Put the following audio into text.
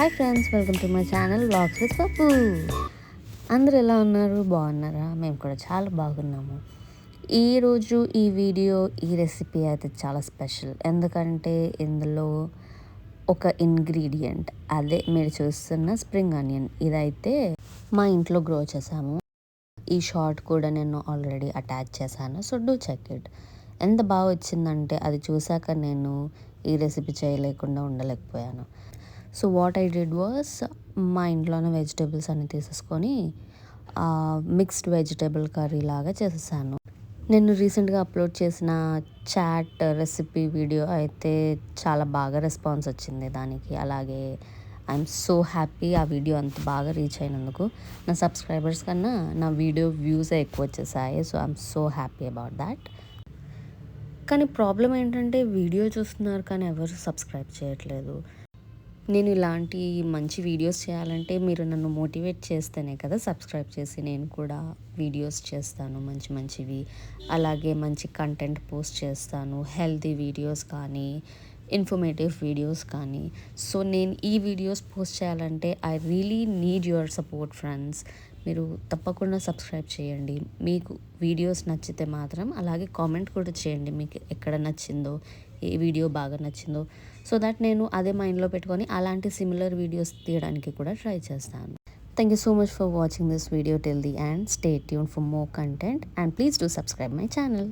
Hi friends, welcome to my channel vlogs with పప్పు. అందరూ ఎలా ఉన్నారు? బాగున్నారా? మేము కూడా చాలా బాగున్నాము. ఈరోజు ఈ వీడియో, ఈ రెసిపీ అయితే చాలా స్పెషల్. ఎందుకంటే ఇందులో ఒక ఇంగ్రీడియంట్, అదే మీరు చూస్తున్న స్ప్రింగ్ ఆనియన్. ఇదైతే మా ఇంట్లో గ్రో చేసాము. ఈ షార్ట్ కూడా నేను ఆల్రెడీ అటాచ్ చేశాను. So do check it. ఎంత బాగా వచ్చిందంటే అది చూశాక నేను ఈ రెసిపీ చేయలేకుండా ఉండలేకపోయాను. So what I did was, మా ఇంట్లోనే వెజిటేబుల్స్ అన్ని తీసేసుకొని మిక్స్డ్ వెజిటేబుల్ కర్రీ లాగా చేసేసాను. నేను రీసెంట్గా అప్లోడ్ చేసిన చాట్ రెసిపీ వీడియో అయితే చాలా బాగా రెస్పాన్స్ వచ్చింది దానికి. అలాగే ఐఎమ్ సో హ్యాపీ ఆ వీడియో అంత బాగా రీచ్ అయినందుకు. నా సబ్స్క్రైబర్స్ కన్నా నా వీడియో వ్యూసే ఎక్కువ వచ్చేసాయి. So I'm so happy about that. కానీ ప్రాబ్లం ఏంటంటే వీడియో చూస్తున్నారు కానీ ఎవరు సబ్స్క్రైబ్ చేయట్లేదు. నేను ఇలాంటి మంచి వీడియోస్ చేయాలంటే మీరు నన్ను మోటివేట్ చేస్తేనే కదా సబ్స్క్రైబ్ చేసి నేను కూడా వీడియోస్ చేస్తాను మంచి మంచివి. అలాగే మంచి కంటెంట్ పోస్ట్ చేస్తాను, హెల్తీ వీడియోస్ కానీ ఇన్ఫర్మేటివ్ వీడియోస్ కానీ. సో నేను ఈ వీడియోస్ పోస్ట్ చేయాలంటే I really need your support friends. మీరు తప్పకుండా సబ్స్క్రైబ్ చేయండి. మీకు వీడియోస్ నచ్చితే మాత్రం. అలాగే కామెంట్ కూడా చేయండి మీకు ఎక్కడ నచ్చిందో, ఏ వీడియో బాగా నచ్చిందో. సో దట్ నేను అదే మైండ్లో పెట్టుకొని అలాంటి సిమిలర్ వీడియోస్ తీయడానికి కూడా ట్రై చేస్తాను. Thank you so much for watching this video till the end. Stay tune for more content and please do subscribe my channel.